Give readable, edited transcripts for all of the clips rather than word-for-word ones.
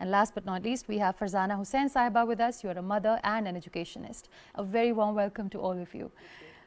And last but not least, we have Farzana Hussain Sahiba with us. You are a mother and an educationist. A very warm welcome to all of you.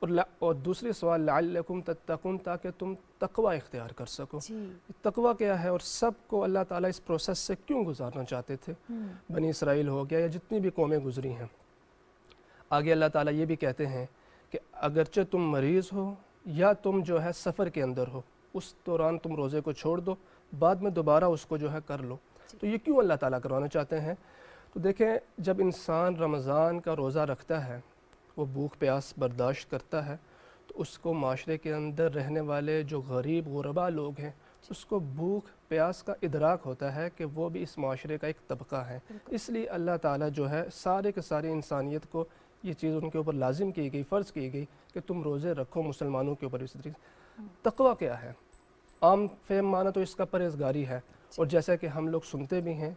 اور دوسری سوال لعلکم تتقون، تاکہ تم تقوی اختیار کر سکو۔ جی تقوی کیا ہے اور سب کو اللہ تعالیٰ اس پروسیس سے کیوں گزارنا چاہتے تھے؟ بنی اسرائیل ہو گیا یا جتنی بھی قومیں گزری ہیں، آگے اللہ تعالیٰ یہ بھی کہتے ہیں کہ اگرچہ تم مریض ہو یا تم جو ہے سفر کے اندر ہو، اس دوران تم روزے کو چھوڑ دو، بعد میں دوبارہ اس کو جو ہے کر لو۔ تو یہ کیوں اللہ تعالیٰ کروانا چاہتے ہیں؟ تو دیکھیں، جب انسان رمضان کا روزہ رکھتا ہے، وہ بھوک پیاس برداشت کرتا ہے، تو اس کو معاشرے کے اندر رہنے والے جو غریب غربا لوگ ہیں، اس کو بھوک پیاس کا ادراک ہوتا ہے کہ وہ بھی اس معاشرے کا ایک طبقہ ہے۔ اس لیے اللہ تعالیٰ جو ہے سارے کے ساری انسانیت کو یہ چیز ان کے اوپر لازم کی گئی، فرض کی گئی کہ تم روزے رکھو مسلمانوں کے اوپر۔ اس طریقے تقوی کیا ہے؟ عام فہم معنی تو اس کا پرہیزگاری ہے، اور جیسا کہ ہم لوگ سنتے بھی ہیں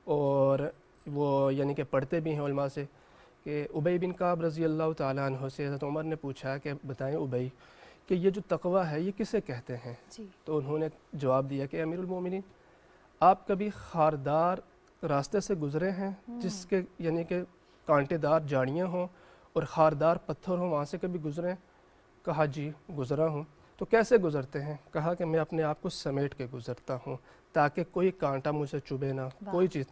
اور وہ یعنی کہ پڑھتے بھی ہیں علماء سے، کہ ابی بن کعب رضی اللہ تعالیٰ عنہ سے حضرت عمر نے پوچھا کہ بتائیں ابی کہ یہ جو تقوی ہے یہ کسے کہتے ہیں؟ تو انہوں نے جواب دیا کہ امیر المومنین، آپ کبھی خاردار راستے سے گزرے ہیں جس کے یعنی کہ کانٹے دار جھاڑیاں ہوں اور خاردار پتھر ہوں، وہاں سے کبھی گزرے؟ کہا جی گزرا ہوں۔ تو کیسے گزرتے ہیں؟ کہا کہ میں اپنے آپ کو سمیٹ کے گزرتا ہوں تاکہ کوئی کانٹا مجھے چبھے نہ، کوئی چیز۔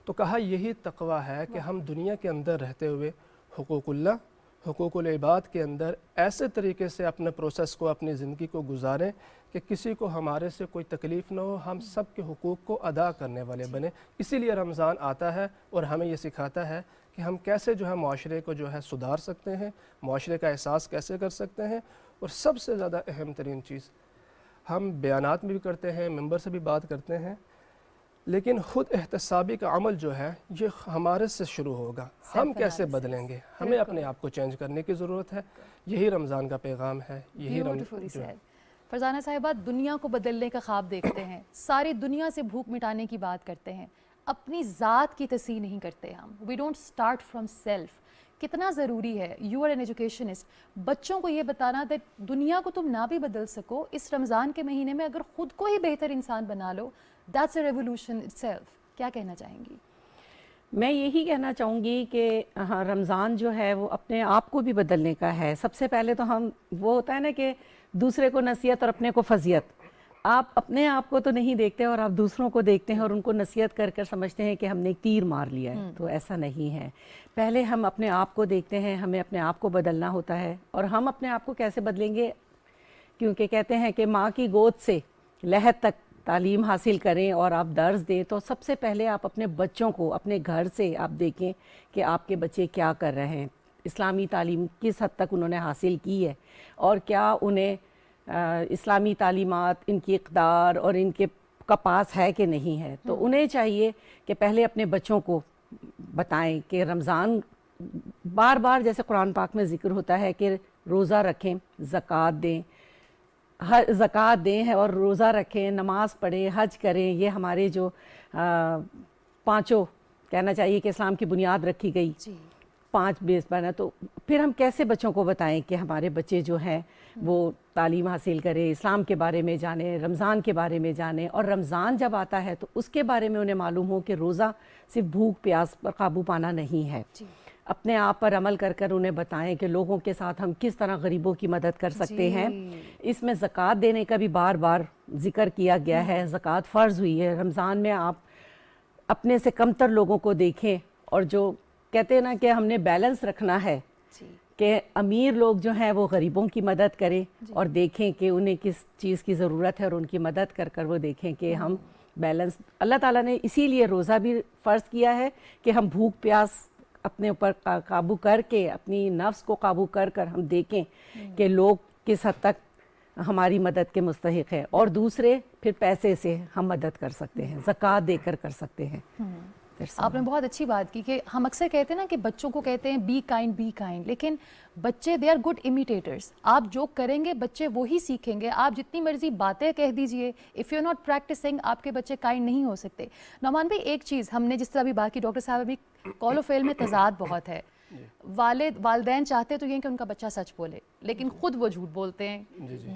تو کہا یہی تقوی ہے کہ ہم دنیا کے اندر رہتے ہوئے حقوق اللہ، حقوق العباد کے اندر ایسے طریقے سے اپنے پروسیس کو، اپنی زندگی کو گزاریں کہ کسی کو ہمارے سے کوئی تکلیف نہ ہو، ہم سب کے حقوق کو ادا کرنے والے بنیں۔ اسی لیے رمضان آتا ہے اور ہمیں یہ سکھاتا ہے کہ ہم کیسے جو ہے معاشرے کو جو ہے سدھار سکتے ہیں، معاشرے کا احساس کیسے کر سکتے ہیں۔ اور سب سے زیادہ اہم ترین چیز، ہم بیانات میں بھی کرتے ہیں، ممبر سے بھی بات کرتے ہیں، لیکن خود احتسابی کا عمل جو ہے یہ ہمارے سے شروع ہوگا۔ ہم کیسے بدلیں گے؟ ہمیں اپنے آپ کو چینج کرنے کی ضرورت ہے۔ یہی رمضان کا پیغام ہے، یہی رمضان۔ فرزانہ صاحبہ، دنیا کو بدلنے کا خواب دیکھتے ہیں، ساری دنیا سے بھوک مٹانے کی بات کرتے ہیں، اپنی ذات کی تصحیح نہیں کرتے ہم۔ We don't start from self. کتنا ضروری ہے، یو آر این ایجوکیشنسٹ، بچوں کو یہ بتانا کہ دنیا کو تم نہ بھی بدل سکو، اس رمضان کے مہینے میں اگر خود کو ہی بہتر انسان بنا لو، that's a revolution itself. کیا کہنا چاہیں گی؟ میں یہی کہنا چاہوں گی کہ ہاں، رمضان جو ہے وہ اپنے آپ کو بھی بدلنے کا ہے۔ سب سے پہلے تو ہم وہ ہوتا ہے نا کہ دوسرے کو نصیحت اور اپنے کو فضیلت۔ آپ اپنے آپ کو تو نہیں دیکھتے اور آپ دوسروں کو دیکھتے ہیں اور ان کو نصیحت کر کر سمجھتے ہیں کہ ہم نے ایک تیر مار لیا ہے، تو ایسا نہیں ہے۔ پہلے ہم اپنے آپ کو دیکھتے ہیں، ہمیں اپنے آپ کو بدلنا ہوتا ہے۔ اور ہم اپنے آپ کو کیسے بدلیں گے؟ کیونکہ کہتے ہیں کہ ماں کی گود سے لحد تک تعلیم حاصل کریں اور آپ درس دیں، تو سب سے پہلے آپ اپنے بچوں کو اپنے گھر سے آپ دیکھیں کہ آپ کے بچے کیا کر رہے ہیں، اسلامی تعلیم کس حد تک انہوں نے حاصل کی ہے، اور کیا انہیں اسلامی تعلیمات ان کی اقدار اور ان کے کا پاس ہے کہ نہیں ہے۔ تو انہیں چاہیے کہ پہلے اپنے بچوں کو بتائیں کہ رمضان بار بار جیسے قرآن پاک میں ذکر ہوتا ہے کہ روزہ رکھیں، زکوٰۃ دیں، زکوٰۃ دیں اور روزہ رکھیں، نماز پڑھیں، حج کریں۔ یہ ہمارے جو پانچوں کہنا چاہیے کہ اسلام کی بنیاد رکھی گئی، 5 بیس بنا۔ تو پھر ہم کیسے بچوں کو بتائیں کہ ہمارے بچے جو ہیں وہ تعلیم حاصل کریں، اسلام کے بارے میں جانیں، رمضان کے بارے میں جانیں، اور رمضان جب آتا ہے تو اس کے بارے میں انہیں معلوم ہو کہ روزہ صرف بھوک پیاس پر قابو پانا نہیں ہے۔ اپنے آپ پر عمل کر کر انہیں بتائیں کہ لوگوں کے ساتھ ہم کس طرح غریبوں کی مدد کر سکتے ہیں۔ اس میں زکوٰۃ دینے کا بھی بار بار ذکر کیا گیا ہے، زکوٰۃ فرض ہوئی ہے۔ رمضان میں آپ اپنے سے کمتر لوگوں کو دیکھیں، اور جو کہتے ہیں نا کہ ہم نے بیلنس رکھنا ہے کہ امیر لوگ جو ہیں وہ غریبوں کی مدد کریں اور دیکھیں کہ انہیں کس چیز کی ضرورت ہے، اور ان کی مدد کر کر وہ دیکھیں کہ ہم بیلنس۔ اللہ تعالیٰ نے اسی لیے روزہ بھی فرض کیا ہے کہ ہم بھوک پیاس اپنے اوپر قابو کر کے، اپنی نفس کو قابو کر کر ہم دیکھیں کہ لوگ کس حد تک ہماری مدد کے مستحق ہے، اور دوسرے پھر پیسے سے ہم مدد کر سکتے ہیں، زکوٰۃ دے کر سکتے ہیں۔ آپ نے بہت اچھی بات کی کہ ہم اکثر کہتے ہیں نا کہ بچوں کو کہتے ہیں بی کائنڈ، لیکن بچے دے آر گڈ امیٹیٹرز۔ آپ جو کریں گے بچے وہی سیکھیں گے۔ آپ جتنی مرضی باتیں کہہ دیجئے، if you are not practising, آپ کے بچے کائنڈ نہیں ہو سکتے۔ نعمان بھائی، ایک چیز ہم نے جس طرح بھی بات کی، ڈاکٹر صاحب بھی، قول و فعل میں تضاد بہت ہے۔ والدین چاہتے تو یہ کہ ان کا بچہ سچ بولے لیکن خود وہ جھوٹ بولتے ہیں.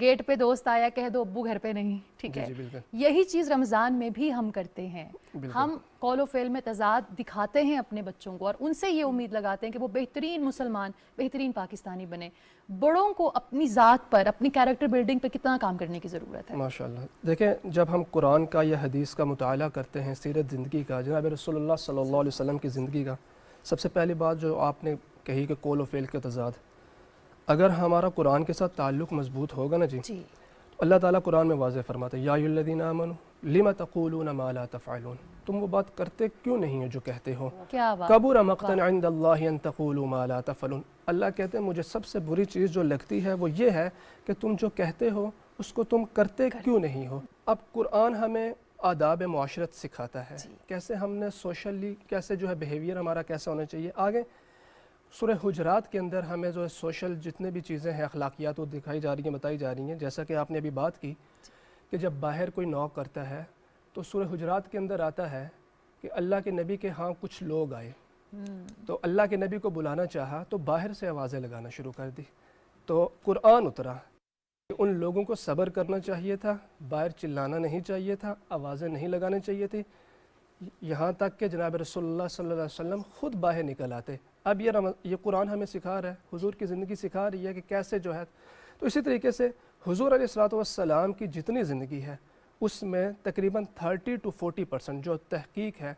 گیٹ پہ دوست آیا کہہ دو ابو گھر پہ نہیں. ٹھیک ہے, یہی چیز رمضان میں بھی ہم کرتے ہیں. ہم قول و فعل میں تضاد دکھاتے ہیں اپنے بچوں کو اور ان سے یہ امید لگاتے ہیں کہ وہ بہترین مسلمان, بہترین پاکستانی بنے. بڑوں کو اپنی ذات پر, اپنی کیریکٹر بلڈنگ پہ کتنا کام کرنے کی ضرورت ہے. ماشاءاللہ. دیکھیں جب ہم قرآن کا یا حدیث کا مطالعہ کرتے ہیں, سیرت زندگی کا, جناب رسول اللہ صلی اللہ علیہ وسلم کی زندگی کا, سب سے پہلی بات جو آپ نے کہی کہ قول و فعل کے تضاد, اگر ہمارا قرآن کے ساتھ تعلق مضبوط ہوگا نا جی, اللہ تعالیٰ قرآن میں واضح فرماتا ہے یا ایھا الذین آمنوا لم تقولون ما لا تفعلون, تم وہ بات کرتے کیوں نہیں ہو جو کہتے ہو. کبر مقتا عند اللہ ان تقولوا ما لا تفعلون. اللہ کہتے ہیں مجھے سب سے بری چیز جو لگتی ہے وہ یہ ہے کہ تم جو کہتے ہو اس کو تم کرتے کیوں نہیں ہو. اب قرآن ہمیں آداب معاشرت سکھاتا ہے, کیسے ہم نے سوشلی کیسے جو ہے بیہیویئر ہمارا کیسا ہونا چاہیے. آگے سورہ حجرات کے اندر ہمیں جو ہے سوشل جتنے بھی چیزیں ہیں اخلاقیات وہ دکھائی جا رہی ہیں, بتائی جا رہی ہیں. جیسا کہ آپ نے ابھی بات کی کہ جب باہر کوئی نوک کرتا ہے تو سورہ حجرات کے اندر آتا ہے کہ اللہ کے نبی کے ہاں کچھ لوگ آئے تو اللہ کے نبی کو بلانا چاہا تو باہر سے آوازیں لگانا شروع کر دی. تو قرآن اترا کہ ان لوگوں کو صبر کرنا چاہیے تھا, باہر چلانا نہیں چاہیے تھا, آوازیں نہیں لگانی چاہیے تھی, یہاں تک کہ جناب رسول اللہ صلی اللہ علیہ وسلم خود باہر نکل آتے. اب یہ قرآن ہمیں سکھا رہا ہے, حضور کی زندگی سکھا رہی ہے کہ کیسے جو ہے. تو اسی طریقے سے حضور علیہ الصلوۃ والسلام کی جتنی زندگی ہے اس میں تقریباً 30 to 40% جو تحقیق ہے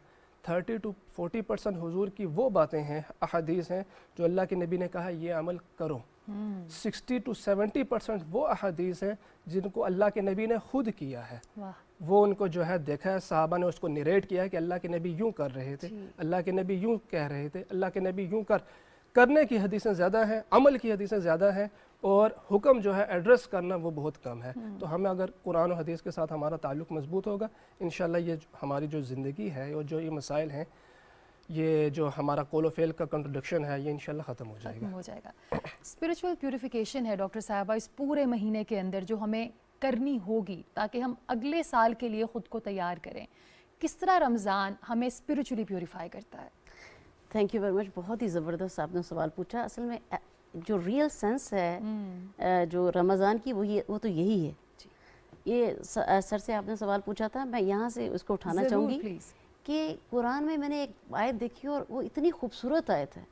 30 to 40% حضور کی وہ باتیں ہیں, احادیث ہیں جو اللہ کے نبی نے کہا یہ عمل کرو. 60 to 70% وہ احادیث ہیں جن کو اللہ کے نبی نے خود کیا ہے. وہ ان کو جو ہے دیکھا ہے, صحابہ نے اس کو نریٹ کیا ہے کہ اللہ کے نبی یوں کر رہے تھے, اللہ کے نبی یوں کہہ رہے تھے, اللہ کے نبی یوں کرنے کی حدیثیں زیادہ ہیں, عمل کی حدیثیں زیادہ ہیں, اور حکم جو ہے ایڈریس کرنا وہ بہت کم ہے. تو ہمیں اگر قرآن و حدیث کے ساتھ ہمارا تعلق مضبوط ہوگا انشاءاللہ یہ ہماری جو زندگی ہے اور جو یہ مسائل ہیں, یہ جو ہمارا قول و فعل کا کنٹرڈکشن ہے یہ انشاءاللہ ختم ہو جائے گا. اسپرچول پیوریفیکیشن ہے ڈاکٹر صاحبہ اس پورے مہینے کے اندر جو ہمیں کرنی ہوگی تاکہ ہم اگلے سال کے لیے خود کو تیار کریں. کس طرح رمضان ہمیں اسپرچولی پیوریفائی کرتا ہے؟ Thank you very much. بہت ہی زبردست آپ نے سوال پوچھا. اصل میں جو ریئل سینس ہے جو رمضان کی وہ تو یہی ہے. یہ سر سے آپ نے سوال پوچھا تھا, میں یہاں سے اس کو اٹھانا چاہوں گی کہ قرآن میں نے ایک آیت دیکھی اور وہ اتنی خوبصورت آیت ہے,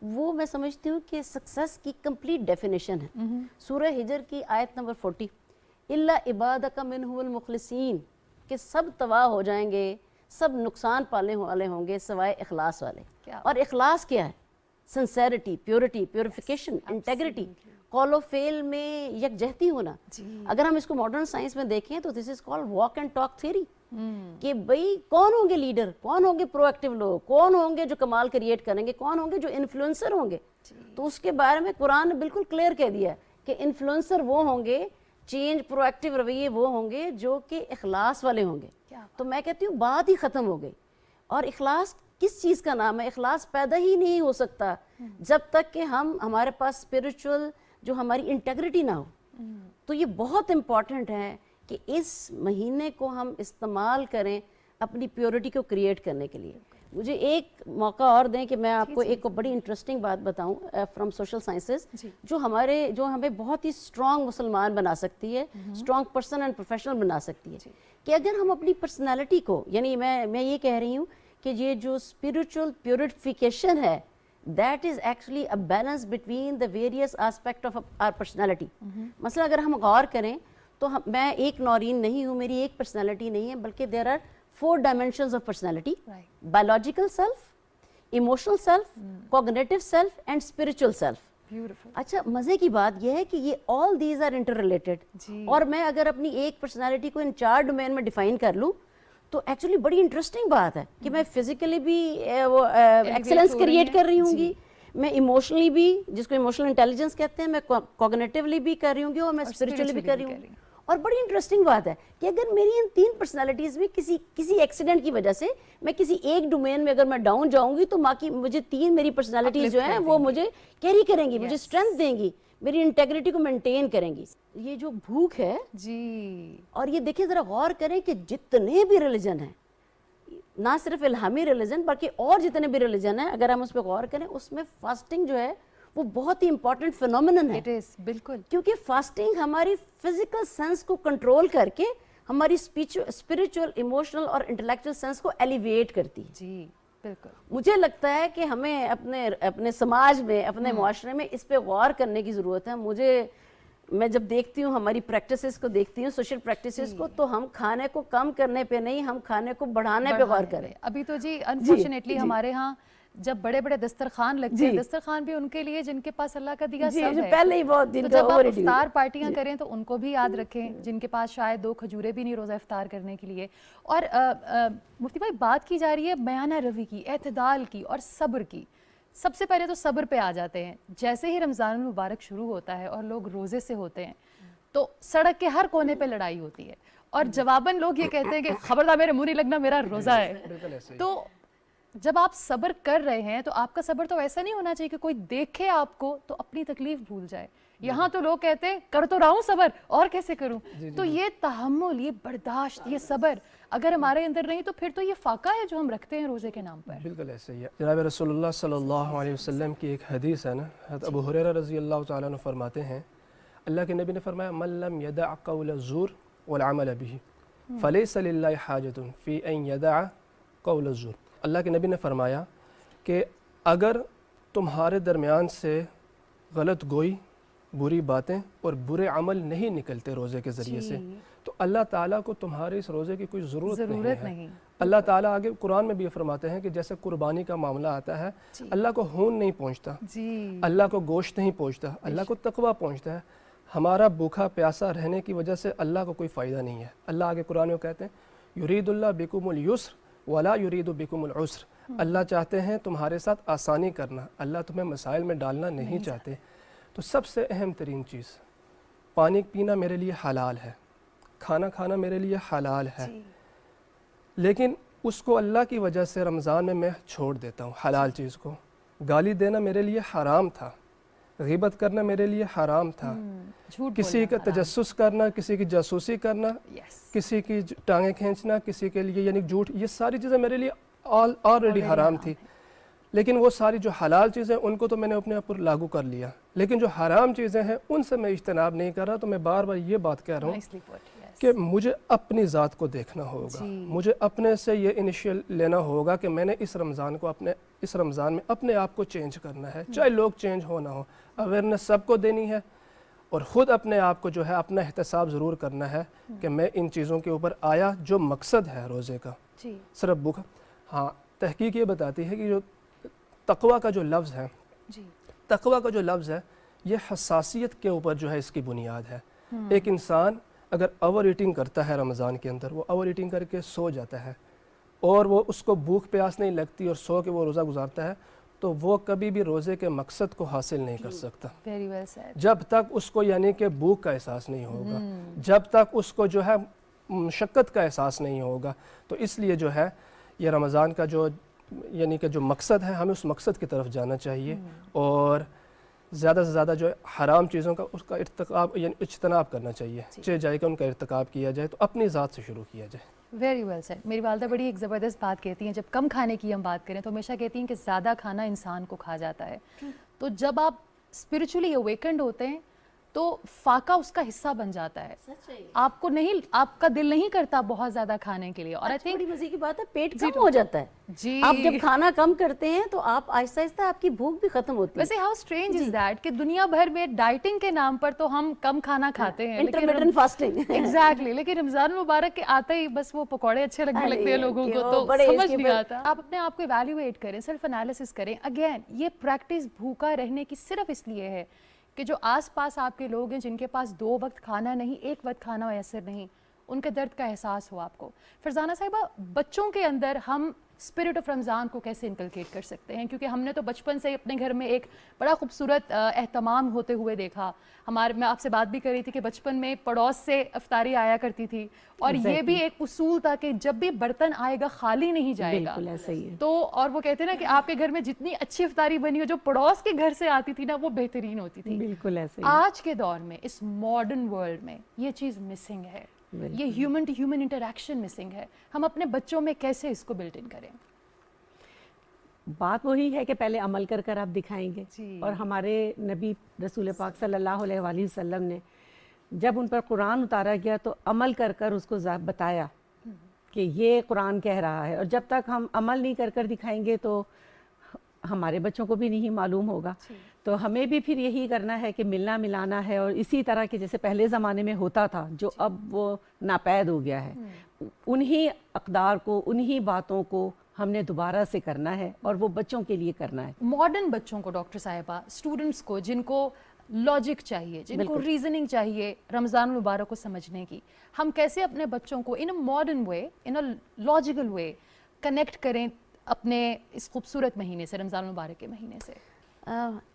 وہ میں سمجھتی ہوں کہ سکسیس کی کمپلیٹ ڈیفینیشن ہے. سورہ ہجر کی آیت نمبر 40, الا عبادک منہم المخلصین, کہ سب تباہ ہو جائیں گے, سب نقصان پانے والے ہوں گے سوائے اخلاص والے. اور اخلاص کیا ہے؟ سنسیرٹی, پیورٹی, پیوریفیکیشن, انٹیگریٹی, قول و فعل میں یکجہتی ہونا. اگر ہم اس کو ماڈرن سائنس میں دیکھیں تو this is called walk and talk theory, کہ بھئی کون ہوں گے لیڈر, کون ہوں گے پرو ایکٹیو لوگ, کون ہوں گے جو کمال کریٹ کریں گے, کون ہوں گے جو انفلوئنسر ہوں گے. تو اس کے بارے میں قرآن نے بالکل کلیئر کہہ دیا ہے کہ انفلوئنسر وہ ہوں گے, چینج پرو ایکٹیو رویے وہ ہوں گے جو کہ اخلاص والے ہوں گے. تو میں کہتی ہوں بات ہی ختم ہو گئی. اور اخلاص کس چیز کا نام ہے؟ اخلاص پیدا ہی نہیں ہو سکتا جب تک کہ ہمارے پاس اسپرچول جو ہماری انٹیگریٹی نہ ہو. تو یہ بہت امپورٹنٹ ہے کہ اس مہینے کو ہم استعمال کریں اپنی پیورٹی کو کریٹ کرنے کے لیے. مجھے ایک موقع اور دیں کہ میں آپ کو ایک بڑی انٹرسٹنگ بات بتاؤں فرام سوشل سائنسز, جو ہمیں بہت ہی اسٹرانگ مسلمان بنا سکتی ہے, اسٹرانگ پرسن اینڈ پروفیشنل بنا سکتی ہے. کہ اگر ہم اپنی پرسنالٹی کو, یعنی میں یہ کہہ رہی ہوں کہ یہ جو اسپرچول پیوریفیکیشن ہے that is actually a balance between the various aspect of our personality. مثلا اگر ہم غور کریں تو میں ایک نورین نہیں ہوں, میری ایک پرسنالٹی نہیں ہے, بلکہ there are 4 dimensions of personality: biological self, emotional self, cognitive self and spiritual self. اچھا, مزے کی بات یہ ہے کہ یہ all these are interrelated. اور میں اگر اپنی ایک پرسنالٹی کو ان 4 ڈومین میں ڈیفائن کر لوں تو ایکچولی بڑی انٹرسٹنگ بات ہے کہ میں فزیکلی بھی ایکسلنس کریٹ کر رہی ہوں گی, میں ایموشنلی بھی, جس کو ایموشنل انٹیلیجنس کہتے ہیں, میں کوگنیٹیولی بھی کر رہی ہوں گی, اور میں اسپرچولی بھی کر رہی ہوں. اور بڑی انٹرسٹنگ بات ہے کہ اگر میری ان 3 پرسنالٹیز میں کسی ایکسیڈنٹ کی وجہ سے میں کسی ایک ڈومین میں اگر میں ڈاؤن جاؤں گی تو مجھے 3 میری پرسنالٹیز جو ہیں وہ مجھے کیری کریں گی, مجھے اسٹرینتھ دیں گی, میری انٹیگریٹی کو مینٹین کریں گی. یہ جو بھوک ہے اور یہ دیکھیں ذرا غور کریں کہ جتنے بھی ریلیجن ہیں نہ صرف الہامی ریلیجن بلکہ اور جتنے بھی ریلیجن ہیں اگر ہم اس پہ غور کریں اس میں فاسٹنگ جو ہے وہ بہت ہی امپورٹنٹ فینومینن ہے. اٹ از بالکل کیونکہ فاسٹنگ ہماری فزیکل سینس کو کنٹرول کر کے ہماری اسپریچول ایموشنل اور انٹلیکچوئل سینس کو ایلیویٹ کرتی ہے. جی بالکل. مجھے لگتا ہے کہ ہمیں اپنے سماج میں اپنے معاشرے میں اس پہ غور کرنے کی ضرورت ہے. میں جب دیکھتی ہوں ہماری پریکٹسز کو دیکھتی ہوں سوشل پریکٹسز کو تو ہم کھانے کو کم کرنے پہ نہیں ہم کھانے کو بڑھانے پہ غور کریں. ابھی تو جی انفارچونیٹلی ہمارے ہاں جب بڑے بڑے دسترخوان لگتے ہیں دسترخوان بھی ان کے لیے جن کے پاس اللہ کا دیا سب ہے. پہلے ہی بہت تو جب آپ افطار پارٹیاں کریں تو ان کو بھی یاد رکھیں جن کے پاس شاید 2 کھجوریں بھی نہیں روزہ افطار کرنے کے لیے. اور مفتی بھائی بات کی جا رہی ہے میانہ روی کی, اعتدال کی اور صبر کی. سب سے پہلے تو صبر پہ آ جاتے ہیں. جیسے ہی رمضان المبارک شروع ہوتا ہے اور لوگ روزے سے ہوتے ہیں تو سڑک کے ہر کونے پہ لڑائی ہوتی ہے اور جواباً لوگ یہ کہتے ہیں کہ خبردار میرے منہ نہیں لگنا میرا روزہ ہے. تو جب آپ صبر کر رہے ہیں تو آپ کا صبر تو ایسا نہیں ہونا چاہیے کہ کوئی دیکھے آپ کو تو اپنی تکلیف بھول جائے. یہاں تو لوگ کہتے ہیں کر تو رہا ہوں صبر اور کیسے کروں. تو یہ تحمل, یہ برداشت, یہ صبر اگر ہمارے اندر نہیں تو پھر تو یہ فاقہ ہے جو ہم رکھتے ہیں روزے کے نام پر. بالکل ایسے ہی ہے. جناب رسول اللہ صلی اللہ علیہ وسلم کی ایک حدیث ہے نا, حضرت ابو ہریرہ رضی اللہ تعالیٰ عنہ فرماتے ہیں اللہ کے نبی نے فرمایا من لم يدع قول الزور والعمل به فليس لله حاجة في ان يدع قول الزور. اللہ کے نبی نے فرمایا کہ اگر تمہارے درمیان سے غلط گوئی, بری باتیں اور برے عمل نہیں نکلتے روزے کے ذریعے سے تو اللہ تعالیٰ کو تمہارے اس روزے کی کوئی ضرورت نہیں ہے. اللہ تعالیٰ آگے قرآن میں بھی یہ فرماتے ہیں کہ جیسے قربانی کا معاملہ آتا ہے اللہ کو خون نہیں پہنچتا, اللہ کو گوشت نہیں پہنچتا, اللہ کو تقویٰ پہنچتا ہے. ہمارا بھوکا پیاسا رہنے کی وجہ سے اللہ کو کوئی فائدہ نہیں ہے. اللہ آگے قرآن میں کہتے ہیں یرید اللہ بکم اليسر ولا یرید بکم العسر. اللہ چاہتے ہیں تمہارے ساتھ آسانی کرنا, اللہ تمہیں مسائل میں ڈالنا نہیں چاہتے. تو سب سے اہم ترین چیز پانی پینا میرے لیے حلال ہے, کھانا کھانا میرے لیے حلال ہے, لیکن اس کو اللہ کی وجہ سے رمضان میں چھوڑ دیتا ہوں حلال چیز کو. گالی دینا میرے لیے حرام تھا, غیبت کرنا میرے لیے حرام تھا, کسی کا تجسس کرنا, کسی کی جاسوسی کرنا, کسی کی ٹانگیں کھینچنا, کسی کے لیے یعنی جھوٹ, یہ ساری چیزیں میرے لیے آلریڈی حرام تھی. لیکن وہ ساری جو حلال چیزیں ان کو تو میں نے اپنے اوپر لاگو کر لیا, لیکن جو حرام چیزیں ہیں ان سے میں اجتناب نہیں کر رہا. تو میں بار بار یہ بات کہہ رہا ہوں کہ مجھے اپنی ذات کو دیکھنا ہوگا, مجھے اپنے سے یہ انیشیل لینا ہوگا کہ میں نے اس رمضان میں اپنے آپ کو چینج کرنا ہے, چاہے لوگ چینج ہو نہ ہو. اویئرنیس سب کو دینی ہے اور خود اپنے آپ کو جو ہے اپنا احتساب ضرور کرنا ہے کہ میں ان چیزوں کے اوپر آیا جو مقصد ہے روزے کا صرف بھوک. ہاں تحقیق یہ بتاتی ہے کہ جو تقویٰ کا جو لفظ ہے, تقویٰ کا جو لفظ ہے یہ حساسیت کے اوپر جو ہے اس کی بنیاد ہے. ایک انسان اگر اوور ایٹنگ کرتا ہے رمضان کے اندر, وہ اوور ایٹنگ کر کے سو جاتا ہے اور وہ اس کو بھوک پیاس نہیں لگتی اور سو کے وہ روزہ گزارتا ہے تو وہ کبھی بھی روزے کے مقصد کو حاصل نہیں کر سکتا جب تک اس کو یعنی کہ بھوک کا احساس نہیں ہوگا, جب تک اس کو جو ہے مشقت کا احساس نہیں ہوگا. تو اس لیے جو ہے یہ رمضان کا جو یعنی کہ جو مقصد ہے ہمیں اس مقصد کی طرف جانا چاہیے اور زیادہ سے زیادہ جو حرام چیزوں کا اس کا ارتکاب یعنی اجتناب کرنا چاہیے, چاہے جائے کہ ان کا ارتکاب کیا جائے تو اپنی ذات سے شروع کیا جائے. Very well said. میری والدہ بڑی ایک زبردست بات کہتی ہیں, جب کم کھانے کی ہم بات کریں تو ہمیشہ کہتی ہیں کہ زیادہ کھانا انسان کو کھا جاتا ہے. تو جب آپ اسپرچولی اویکنڈ ہوتے ہیں تو فاقہ اس کا حصہ بن جاتا ہے. آپ کو نہیں, آپ کا دل نہیں کرتا بہت زیادہ کھانے کے لیے. اور بڑی مزے کی بات ہے پیٹ کم ہو جاتا ہے. آپ جب کھانا کم کرتے ہیں تو آپ آہستہ آہستہ آپ کی بھوک بھی ختم ہوتی ہے. ویسے ہاؤ اسٹرینج از دیٹ کہ دنیا بھر میں ڈائٹنگ کے نام پر تو ہم کم کھانا کھاتے ہیں, انٹرمیٹنٹ فاسٹنگ. ایگزیکٹلی, لیکن رمضان المبارک کے آتے ہی بس وہ پکوڑے اچھے لگنے لگتے ہیں لوگوں کو تو سمجھ نہیں آتا. آپ اپنے آپ کو ایویلیویٹ کریں, سیلف انالیسس کریں. اگین یہ پریکٹس بھوکا رہنے کی صرف اس لیے ہے کہ جو آس پاس آپ کے لوگ ہیں جن کے پاس 2 وقت کھانا نہیں, 1 وقت کھانا میسر نہیں, ان کے درد کا احساس ہو آپ کو. فرزانہ صاحبہ, بچوں کے اندر ہم اسپرٹ آف رمضان کو کیسے انکلکیٹ کر سکتے ہیں؟ کیونکہ ہم نے تو بچپن سے اپنے گھر میں ایک بڑا خوبصورت اہتمام ہوتے ہوئے دیکھا. میں آپ سے بات بھی کر رہی تھی کہ بچپن میں پڑوس سے افطاری آیا کرتی تھی اور یہ بھی ایک اصول تھا کہ جب بھی برتن آئے گا خالی نہیں جائے گا. تو اور وہ کہتے ہیں نا کہ آپ کے گھر میں جتنی اچھی افطاری بنی ہو جو پڑوس کے گھر سے آتی تھی نا وہ بہترین ہوتی تھی. بالکل ایسے ہی. آج کے دور میں اس ماڈرن ورلڈ میں یہ چیز مسنگ ہے. یہ human to human interaction missing ہے. ہم اپنے بچوں میں کیسے اس کو بلٹ ان کریں؟ بات وہی ہے کہ پہلے عمل کر کر آپ دکھائیں گے. جی. اور ہمارے نبی رسول پاک صلی اللہ علیہ وآلہ وسلم نے جب ان پر قرآن اتارا گیا تو عمل کر کر اس کو بتایا کہ یہ قرآن کہہ رہا ہے. اور جب تک ہم عمل نہیں کر کر دکھائیں گے تو ہمارے بچوں کو بھی نہیں معلوم ہوگا. تو ہمیں بھی پھر یہی کرنا ہے کہ ملنا ملانا ہے. اور اسی طرح کے جیسے پہلے زمانے میں ہوتا تھا جو اب وہ ناپید ہو گیا ہے, انہی اقدار کو, انہی باتوں کو ہم نے دوبارہ سے کرنا ہے اور وہ بچوں کے لیے کرنا ہے. ماڈرن بچوں کو ڈاکٹر صاحبہ, اسٹوڈنٹس کو جن کو لاجک چاہیے, جن کو ریزننگ چاہیے رمضان المبارک کو سمجھنے کی, ہم کیسے اپنے بچوں کو in a modern way, in a logical way connect کریں اپنے اس خوبصورت مہینے سے, رمضان المبارک کے مہینے سے؟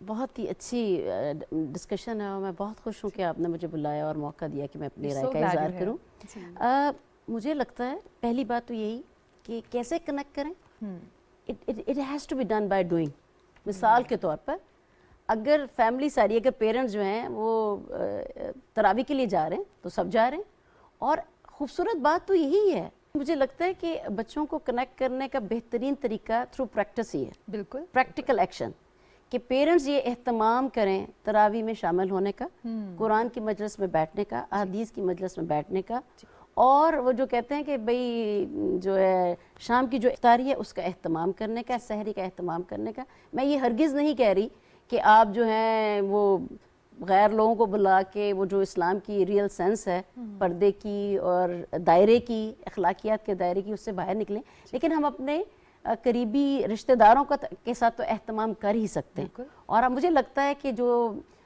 بہت ہی اچھی ڈسکشن ہے اور میں بہت خوش ہوں کہ آپ نے مجھے بلایا اور موقع دیا کہ میں اپنی رائے کا اظہار کروں. مجھے لگتا ہے پہلی بات تو یہی کہ کیسے کنیکٹ کریں. It has to be done by doing. مثال کے طور پر اگر فیملی ساری, اگر پیرنٹس جو ہیں وہ تراویح کے لیے جا رہے ہیں تو سب جا رہے ہیں, اور خوبصورت بات تو یہی ہے. مجھے لگتا ہے کہ بچوں کو کنیکٹ کرنے کا بہترین طریقہ تھرو پریکٹس ہی ہے. بالکل پریکٹیکل ایکشن, کہ پیرنٹس یہ اہتمام کریں تراویح میں شامل ہونے کا, قرآن کی مجلس میں بیٹھنے کا, احادیث کی مجلس میں بیٹھنے کا, اور وہ جو کہتے ہیں کہ بھئی جو ہے شام کی جو افطاری ہے اس کا اہتمام کرنے کا, سحری کا اہتمام کرنے کا. میں یہ ہرگز نہیں کہہ رہی کہ آپ جو ہیں وہ غیر لوگوں کو بلا کے وہ جو اسلام کی ریئل سینس ہے پردے کی اور دائرے کی, اخلاقیات کے دائرے کی, اس سے باہر نکلیں. لیکن ہم اپنے قریبی رشتہ داروں کے ساتھ تو اہتمام کر ہی سکتے ہیں. اور اب مجھے لگتا ہے کہ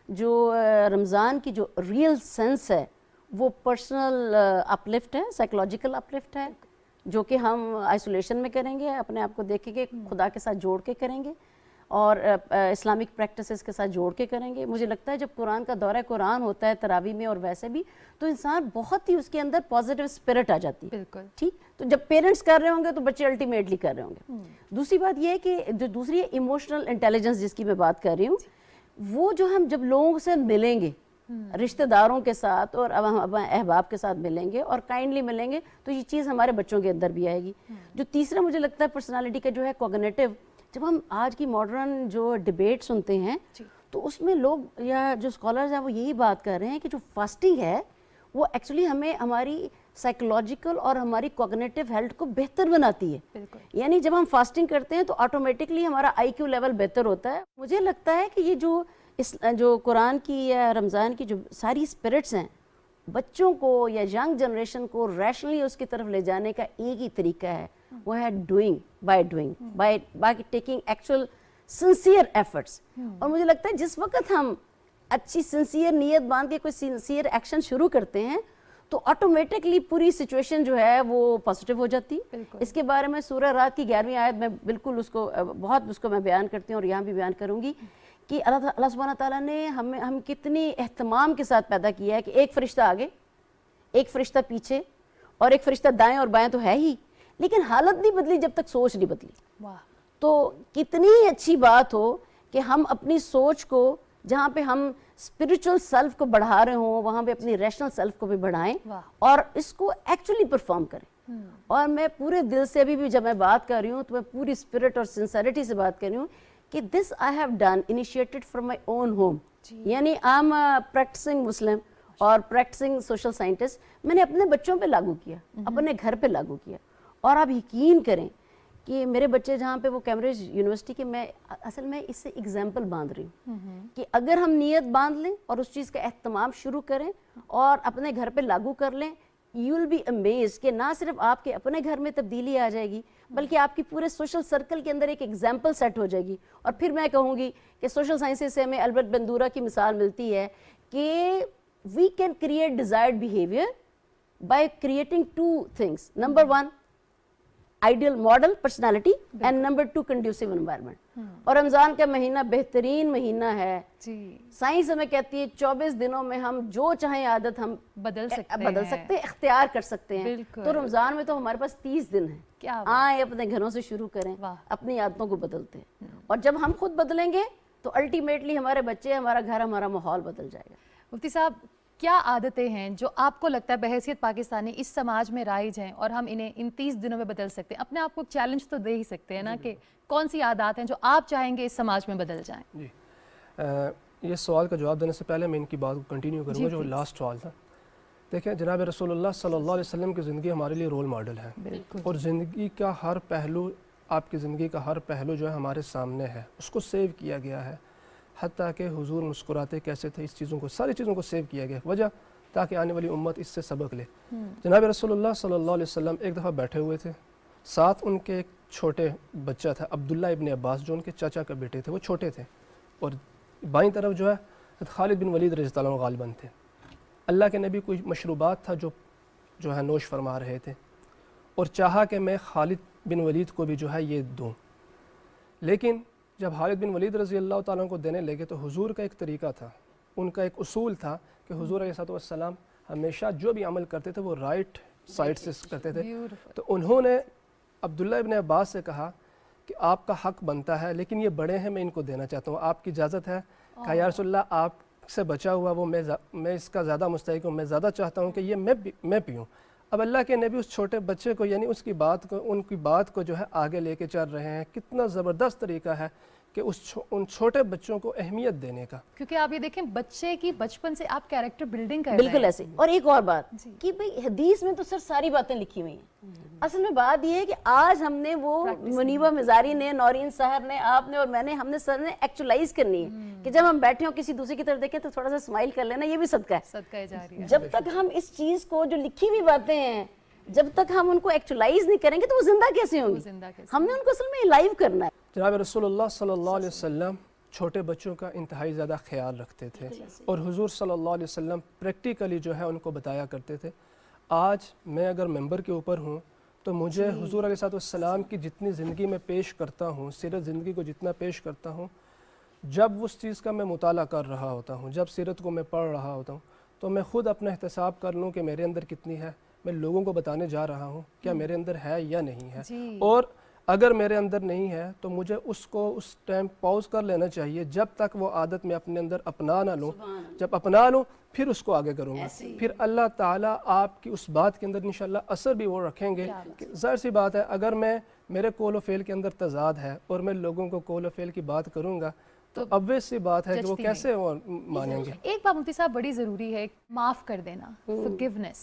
جو رمضان کی جو ریئل سینس ہے وہ پرسنل اپلفٹ ہے, سائیکولوجیکل اپلفٹ ہے, جو کہ ہم آئسولیشن میں کریں گے, اپنے آپ کو دیکھیں گے, خدا کے ساتھ جوڑ کے کریں گے اور اسلامک پریکٹسز کے ساتھ جوڑ کے کریں گے. مجھے لگتا ہے جب قرآن کا دورہ قرآن ہوتا ہے تراویح میں اور ویسے بھی, تو انسان بہت ہی اس کے اندر پازیٹیو اسپرٹ آ جاتی ہے. بالکل ٹھیک. تو جب پیرنٹس کر رہے ہوں گے تو بچے الٹیمیٹلی کر رہے ہوں گے. دوسری بات یہ ہے کہ جو دوسری ایموشنل انٹیلیجنس جس کی میں بات کر رہی ہوں, وہ جو ہم جب لوگوں سے ملیں گے, رشتہ داروں کے ساتھ اور احباب کے ساتھ ملیں گے اور کائنڈلی ملیں گے, تو یہ چیز ہمارے بچوں کے اندر بھی آئے گی. جو تیسرا مجھے لگتا ہے پرسنالٹی کا جو ہے کوگنیٹو, جب ہم آج کی ماڈرن جو ڈیبیٹ سنتے ہیں تو اس میں لوگ یا جو اسکالرز ہیں وہ یہی بات کر رہے ہیں کہ جو فاسٹنگ ہے وہ ایکچولی ہمیں ہماری سائیکولوجیکل اور ہماری کوگنیٹو ہیلتھ کو بہتر بناتی ہے. یعنی جب ہم فاسٹنگ کرتے ہیں تو آٹومیٹکلی ہمارا آئی کیو لیول بہتر ہوتا ہے. مجھے لگتا ہے کہ یہ جو قرآن کی یا رمضان کی جو ساری اسپرٹس ہیں, بچوں کو یا ینگ جنریشن کو ریشنلی اس کی طرف لے جانے کا ایک ہی طریقہ ہے, وہ ہے doing by taking actual sincere efforts. اور مجھے لگتا ہے جس وقت ہم اچھی سنسیئر نیت باندھ کے کوئی سنسیئر ایکشن شروع کرتے ہیں تو آٹومیٹکلی پوری سچویشن جو ہے وہ پازیٹیو ہو جاتی. اس کے بارے میں سورہ رات کی 11ویں آیت میں بالکل اس کو میں بیان کرتی ہوں اور یہاں بھی بیان کروں گی کہ اللہ سبحانہ تعالیٰ نے ہم کتنی اہتمام کے ساتھ پیدا کیا ہے کہ ایک فرشتہ آگے, ایک فرشتہ پیچھے اور ایک فرشتہ دائیں اور بائیں تو ہے ہی, لیکن حالت نہیں بدلی جب تک سوچ نہیں بدلی. تو کتنی اچھی بات ہو کہ ہم اپنی سوچ کو, جہاں پہ ہم اسپرچل سیلف کو بڑھا رہے ہوں وہاں پہ اپنی ریشنل سیلف کو بھی بڑھائیں اور اس کو ایکچولی پرفارم کریں. اور میں پورے دل سے ابھی بھی جب میں بات کر رہی ہوں تو میں پوری اسپرٹ اور سنسیریٹی سے بات کر رہی ہوں کہ this I have done initiated from my own home. یعنی آئی ایم پریکٹسنگ مسلم اور پریکٹسنگ سوشل سائنٹسٹ. میں نے اپنے بچوں پہ لاگو کیا, اپنے گھر پہ لاگو کیا. اور آپ یقین کریں کہ میرے بچے جہاں پہ وہ کیمبرج یونیورسٹی کے, میں اصل میں اس سے اگزامپل باندھ رہی ہوں کہ اگر ہم نیت باندھ لیں اور اس چیز کا اہتمام شروع کریں اور اپنے گھر پہ لاگو کر لیں, یو ول بی امیزڈ کہ نہ صرف آپ کے اپنے گھر میں تبدیلی آ جائے گی بلکہ آپ کی پورے سوشل سرکل کے اندر ایک ایگزامپل سیٹ ہو جائے گی. اور پھر میں کہوں گی کہ سوشل سائنسز سے ہمیں البرٹ بندورا کی مثال ملتی ہے کہ we can create desired behaviour by creating 2 things. Number 1 ideal model personality and number 2 conducive environment. اور رمضان کا مہینہ بہترین مہینہ ہے. سائنس ہمیں کہتی ہے 24 دنوں میں ہم جو چاہیں عادت ہم بدل سکتے ہیں, اختیار کر سکتے ہیں. تو رمضان میں تو ہمارے پاس 30 دن ہیں. آئیں اپنے گھروں سے شروع کریں, اپنی عادتوں کو بدلتے ہیں. اور جب ہم خود بدلیں گے تو الٹیمیٹلی ہمارے بچے, ہمارا گھر, ہمارا ماحول بدل جائے گا. مفتی صاحب کیا عادتیں ہیں جو آپ کو لگتا ہے بحیثیت پاکستانی اس سماج میں رائج ہیں اور ہم انہیں ان 30 دنوں میں بدل سکتے ہیں؟ اپنے آپ کو چیلنج تو دے ہی سکتے ہیں نا کہ کون سی عادات ہیں جو آپ چاہیں گے اس سماج میں بدل جائیں؟ جی یہ سوال کا جواب دینے سے پہلے میں ان کی بات کو کنٹینیو کروں گا جو لاسٹ سوال تھا. دیکھیں جناب رسول اللہ صلی اللہ علیہ وسلم کی زندگی ہمارے لیے رول ماڈل ہے, اور زندگی کا ہر پہلو, آپ کی زندگی کا ہر پہلو جو ہے ہمارے سامنے ہے, اس کو سیو کیا گیا ہے. حتیٰ کہ حضور مسکراتے کیسے تھے, اس چیزوں کو, ساری چیزوں کو سیو کیا گیا. وجہ تاکہ آنے والی امت اس سے سبق لے. جناب رسول اللہ صلی اللہ علیہ وسلم ایک دفعہ بیٹھے ہوئے تھے, ساتھ ان کے ایک چھوٹے بچہ تھا عبداللہ ابن عباس جو ان کے چچا کے بیٹے تھے, وہ چھوٹے تھے, اور بائیں طرف جو ہے خالد بن ولید رضی اللہ عنہ غالباً تھے. اللہ کے نبی کوئی مشروبات تھا جو ہے نوش فرما رہے تھے, اور چاہا کہ میں خالد بن ولید کو بھی جو ہے یہ دوں. لیکن جب خالد بن ولید رضی اللہ تعالیٰ عنہ کو دینے لگے تو حضور کا ایک طریقہ تھا, ان کا ایک اصول تھا کہ حضور علیہ السلام ہمیشہ جو بھی عمل کرتے تھے وہ رائٹ سائڈ سے کرتے تھے. تو انہوں نے عبداللہ ابن عباس سے کہا کہ آپ کا حق بنتا ہے, لیکن یہ بڑے ہیں, میں ان کو دینا چاہتا ہوں, آپ کی اجازت ہے؟ کہا یا رسول اللہ آپ سے بچا ہوا وہ میں اس کا زیادہ مستحق ہوں, میں زیادہ چاہتا ہوں کہ یہ میں پیوں. اب اللہ کے نبی اس چھوٹے بچے کو, یعنی اس کی بات کو, ان کی بات کو جو ہے آگے لے کے چل رہے ہیں. کتنا زبردست طریقہ ہے کہ ان چھوٹے بچوں کو اہمیت دینے کا. کیونکہ آپ یہ دیکھیں بچے کی بچپن سے آپ کیریکٹر بلڈنگ کر رہے ہیں. بالکل ایسے. اور ایک اور بات کہ بھئی حدیث میں تو سر ساری باتیں لکھی ہوئی ہیں, اصل میں بات یہ ہے کہ آج ہم نے وہ منیبہ مزاری نے, نورین سحر نے, آپ نے اور میں نے, ہم نے سر نے ایکچولائز کرنی ہے کہ جب ہم بیٹھے ہوں کسی دوسرے کی طرف دیکھیں تو تھوڑا سا اسمائل کر لینا, یہ بھی صدقہ ہے. صدقہ جاری ہے. جب تک ہم اس چیز کو, جو لکھی ہوئی باتیں ہیں, جب تک ہم ان کو ایکچولائز نہیں کریں گے تو وہ زندہ کیسے ہوں گی؟ ہم نے ان کو اصل میں لائیو کرنا ہے. جناب رسول اللہ صلی اللہ علیہ وسلم چھوٹے بچوں کا انتہائی زیادہ خیال رکھتے تھے, اور حضور صلی اللہ علیہ وسلم پریکٹیکلی جو ہے ان کو بتایا کرتے تھے. آج میں اگر ممبر کے اوپر ہوں تو مجھے حضور علیہ السلام کی جتنی زندگی میں پیش کرتا ہوں, سیرت زندگی کو جتنا پیش کرتا ہوں, جب اس چیز کا میں مطالعہ کر رہا ہوتا ہوں, جب سیرت کو میں پڑھ رہا ہوتا ہوں, تو میں خود اپنا احتساب کر لوں کہ میرے اندر کتنی ہے, میں لوگوں کو بتانے جا رہا ہوں کیا میرے اندر ہے یا نہیں ہے. اور اگر میرے اندر نہیں ہے تو مجھے اس کو اس ٹائم پاؤز کر لینا چاہیے جب تک وہ عادت میں اپنے اندر اپنا نہ لوں. جب اپنا لوں پھر اس کو آگے کروں گا, پھر اللہ تعالیٰ آپ کی اس بات کے اندر انشاءاللہ اثر بھی وہ رکھیں گے. کہ ظاہر سی بات ہے اگر میرے قول و فعل کے اندر تضاد ہے اور میں لوگوں کو قول و فعل کی بات کروں گا تو obvious سی بات ہے کہ وہ کیسے مانیں گے. ایک بات مفتی صاحب بڑی ضروری ہے, معاف کر دینا, forgiveness.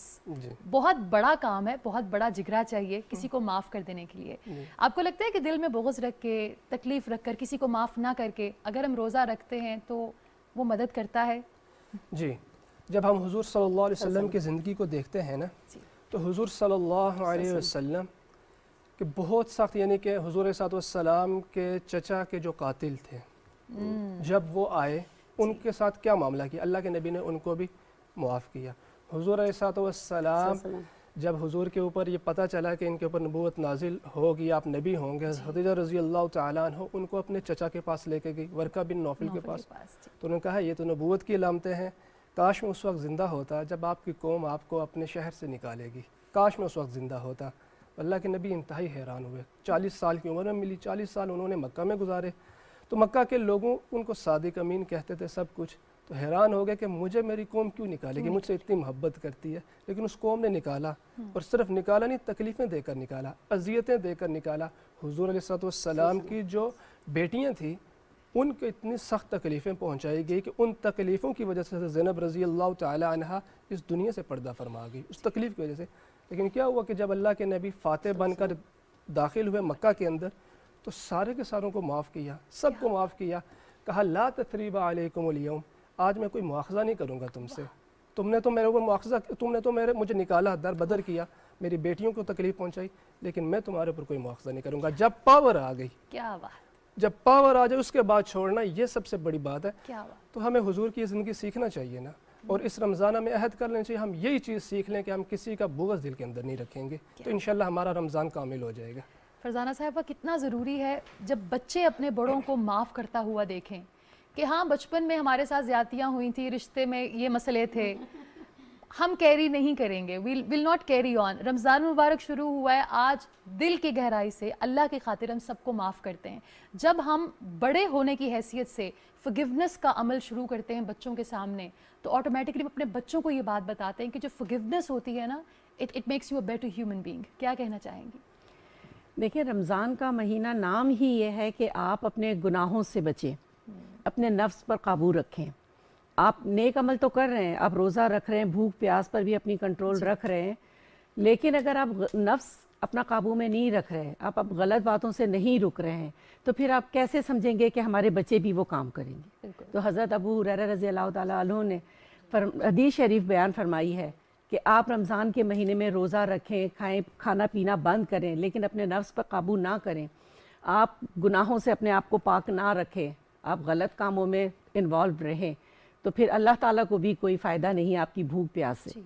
بہت بڑا کام ہے, بہت بڑا جگرا چاہیے کسی کو معاف کر دینے کے لیے. آپ کو لگتا ہے کہ دل میں بغض رکھ کے, تکلیف رکھ کر, کسی کو معاف نہ کر کے اگر ہم روزہ رکھتے ہیں تو وہ مدد کرتا ہے؟ جی, جب ہم حضور صلی اللہ علیہ وسلم کی زندگی کو دیکھتے ہیں نا, تو حضور صلی اللہ علیہ وسلم کہ بہت سخت, یعنی کہ حضور علیہ السلام کے چچا کے جو قاتل تھے, جب وہ آئے ان کے ساتھ کیا معاملہ کیا, اللہ کے نبی نے ان کو بھی معاف کیا. حضور علیہ السلام جب حضور کے اوپر یہ پتہ چلا کہ ان کے اوپر نبوت نازل ہوگی, آپ نبی ہوں گے, خدیجہ رضی اللہ تعالیٰ عنہ ان کو اپنے چچا کے پاس لے کے گئی, ورقہ بن نوفل کے پاس. تو انہوں نے کہا یہ تو نبوت کی علامتیں ہیں, کاش میں اس وقت زندہ ہوتا جب آپ کی قوم آپ کو اپنے شہر سے نکالے گی, کاش میں اس وقت زندہ ہوتا. اللہ کے نبی انتہائی حیران ہوئے. 40 سال کی عمر میں ملی, 40 سال انہوں نے مکہ میں گزارے, تو مکہ کے لوگوں ان کو صادق امین کہتے تھے سب کچھ. تو حیران ہو گئے کہ مجھے میری قوم کیوں نکالے گی, مجھ سے اتنی محبت کرتی ہے. لیکن اس قوم نے نکالا, اور صرف نکالا نہیں, تکلیفیں دے کر نکالا, اذیتیں دے کر نکالا. حضور علیہ السلام کی جو بیٹیاں تھیں ان کو اتنی سخت تکلیفیں پہنچائی گئی کہ ان تکلیفوں کی وجہ سے زینب رضی اللہ تعالی عنہا اس دنیا سے پردہ فرما گئی, اس تکلیف کی وجہ سے. لیکن کیا ہوا کہ جب اللہ کے نبی فاتح بن کر داخل ہوئے مکہ کے اندر, تو سارے کے ساروں کو معاف کیا, سب کو معاف کیا. کہا لا تثریب علیکم اليوم, آج میں کوئی مواخذہ نہیں کروں گا تم سے, تم نے تو میرے اوپر مواخذہ, تم نے تو مجھے نکالا, در بدر کیا, میری بیٹیوں کو تکلیف پہنچائی, لیکن میں تمہارے اوپر کوئی مواخذہ نہیں کروں گا. جب پاور آ گئی, کیا بات, جب پاور آ جائے اس کے بعد چھوڑنا, یہ سب سے بڑی بات ہے. کیا بات. تو ہمیں حضور کی زندگی سیکھنا چاہیے نا, اور اس رمضان میں عہد کر لینا چاہیے, ہم یہی چیز سیکھ لیں کہ ہم کسی کا بغض دل کے اندر نہیں رکھیں گے, تو انشاءاللہ ہمارا رمضان کامل ہو جائے گا. فرزانہ صاحبہ کتنا ضروری ہے جب بچے اپنے بڑوں کو معاف کرتا ہوا دیکھیں کہ ہاں بچپن میں ہمارے ساتھ زیادتیاں ہوئی تھیں, رشتے میں یہ مسئلے تھے, ہم کیری نہیں کریں گے, ول ناٹ کیری آن. رمضان مبارک شروع ہوا ہے, آج دل کی گہرائی سے اللہ کی خاطر ہم سب کو معاف کرتے ہیں. جب ہم بڑے ہونے کی حیثیت سے forgiveness کا عمل شروع کرتے ہیں بچوں کے سامنے, تو آٹومیٹکلی ہم اپنے بچوں کو یہ بات بتاتے ہیں کہ جو forgiveness ہوتی ہے نا, it makes you a better human being. کیا کہنا چاہیں گی؟ دیکھیں, رمضان کا مہینہ نام ہی یہ ہے کہ آپ اپنے گناہوں سے بچیں, اپنے نفس پر قابو رکھیں. آپ نیک عمل تو کر رہے ہیں, آپ روزہ رکھ رہے ہیں, بھوک پیاس پر بھی اپنی کنٹرول رکھ رہے ہیں, لیکن اگر آپ نفس اپنا قابو میں نہیں رکھ رہے, آپ اب غلط باتوں سے نہیں رک رہے ہیں, تو پھر آپ کیسے سمجھیں گے کہ ہمارے بچے بھی وہ کام کریں گے؟ تو حضرت ابو ہریرہ رضی اللہ تعالیٰ عنہ نے حدیث شریف بیان فرمائی ہے کہ آپ رمضان کے مہینے میں روزہ رکھیں, کھائیں, کھانا پینا بند کریں, لیکن اپنے نفس پر قابو نہ کریں, آپ گناہوں سے اپنے آپ کو پاک نہ رکھیں, آپ غلط کاموں میں انوالو رہیں, تو پھر اللہ تعالیٰ کو بھی کوئی فائدہ نہیں آپ کی بھوک پیاس سے.